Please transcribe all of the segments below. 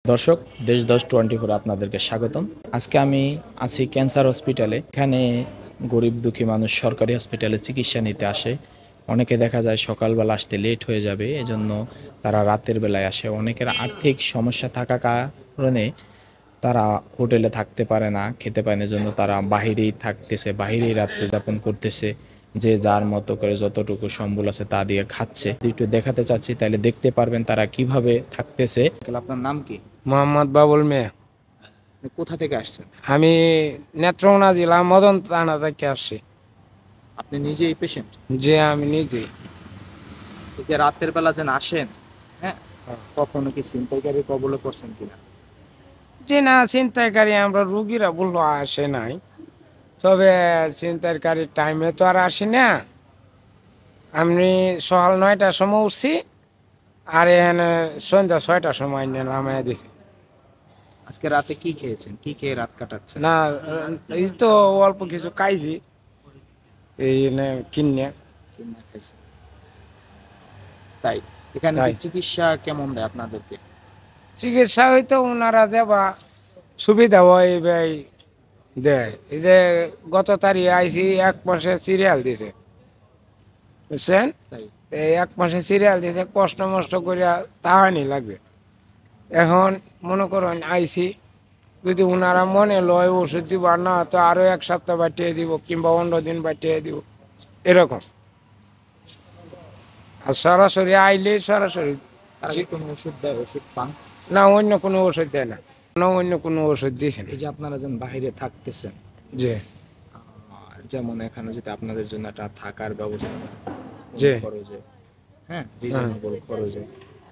দর্শক, দেশ 10-24 আপনাদেরকে স্বাগতম। আজকে আমি আছি ক্যান্সার হসপিটালে। এখানে গরিব দুঃখী মানুষ সরকারি হসপিটালে চিকিৎসা নিতে আসে। অনেকে দেখা যায় সকালবেলা আসতে লেট হয়ে যাবে, এজন্য তারা রাতের বেলায় আসে। অনেকের আর্থিক সমস্যা থাকার কারণে তারা হোটেলে থাকতে পারে না, খেতে পারে না, এজন্য তারা বাহিরেই থাকতেছে, বাহিরেই রাত্রি যাপন করতেছে। যে যার মতো করে যতটুকু সম্বল আছে তা দিয়ে খাচ্ছে। একটু দেখাতে চাচ্ছি, তাইলে দেখতে পারবেন তারা কিভাবে থাকতেছে। আপনার নাম কি? মোহাম্মদ বাবুল মিয়া। কোথা থেকে আসছেন? আমি নেত্রকোনা জেলা মদন থানা থেকে আসছি। আপনি নিজেই পেশেন্ট? যে আমি নিজেই। এই যে রাতের বেলা যেন আসেন, হ্যাঁ, কখনো কি ছিনতাইকারী কবলে পড়ছেন কিনা? যে না, ছিনতাইকারী আমরা রুগীরা বললো আসে নাই, তবে ছিনতাইকারীর টাইমে তো আর আসি না। আমি সকাল 9টার সময় উঠছি, আর এখানে সন্ধ্যা 6টার সময় নামাই দিছি। আজকে রাতে কি খেয়েছেন? কি খেয়ে রাত কাটাচ্ছেন? না, এই তো অল্প কিছু খাইছি এই কিনে। কিনা খাইছেন? তাই এখানে কি তাই চিকিৎসা কেমন দেয় আপনাদেরকে? চিকিৎসা হইতো ওনারা যাবা সুবিধা হয় ভাই দেয়। এই যে গত তারিখে আইসি 1 মাসে সিরিয়াল দিছে, বুঝছেন? তাই এই 1 মাসে সিরিয়াল দিছে, কষ্ট মষ্ট করিয়া তাহানি লাগবে। এখন মনে করেন আইসি, যদি ওনারা মনে লয় ওষুধ দিব, আর না তো আরো 1 সপ্তাহ বাটিয়ে দিব, কিংবা 15 দিন বাটিয়ে দিব, এরকম। আর সরাসরি আইলে সরাসরি তারা কি কোনো ওষুধ দেয়? ওষুধ পান? না, অন্য কোনো ওষুধ দেয় না, না অন্য কোনো ওষুধ দিছে না। এই যে আপনারা যেন বাইরে থাকতেছেন, যে যেমন এখানে যদি আপনাদের জন্য একটা থাকার ব্যবস্থা যে খরচে, হ্যাঁ, রিজনেবল খরচে,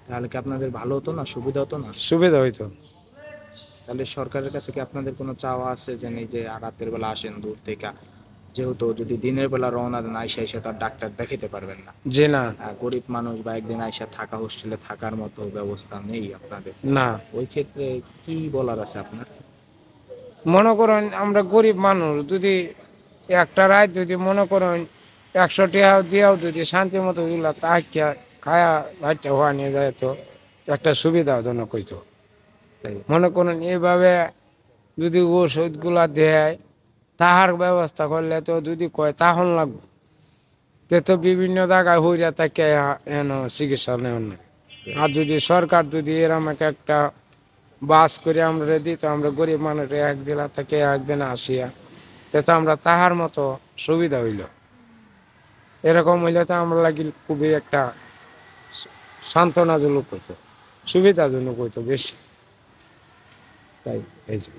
তাহলে কি আপনাদের ভালো হতো না? সুবিধা হতো না? সুবিধা হইতো। তাহলে সরকারের কাছে কি আপনাদের কোনো চাওয়া আছে যে এই যে রাতের বেলা আসেন দূর থেকে, যেহেতু যদি দিনের বেলা রওনা দেন আইসা আইসা তার ডাক্তার দেখাতে পারবেন না, যে না, গরিব মানুষ বা একদিন আইসা থাকা হোস্টেলে থাকার মতো ব্যবস্থা নেই আপনাদের, না ওই ক্ষেত্রে কি বলার আছে আপনার? মনে করেন আমরা গরিব মানুষ, যদি একটা রাত যদি মনে করেন 100 টাকা দিয়েও যদি শান্তি মতো দিলা তাকিয়া খায়া রাতটা হওয়া নিয়ে যায়, তো একটা সুবিধাজনক হইতো। তাই মনে করেন এইভাবে যদি ওষুধগুলা দেয়, তাহার ব্যবস্থা করলে তো যদি কয় তাহন লাগবে, তে তো বিভিন্ন জায়গায় হইয়া তাকে এন চিকিৎসা নেওয়ার না। আর যদি সরকার যদি এরম একটা বাস করে আমরা দিত, আমরা গরিব মানুষ এক জেলা থেকে একদিন আসিয়া, তো আমরা তাহার মতো সুবিধা হইল। এরকম হইলে তো আমরা লাগি খুবই একটা সান্ত্বনাজনক হইতো, সুবিধাজনক হইতো বেশি। তাই এই যে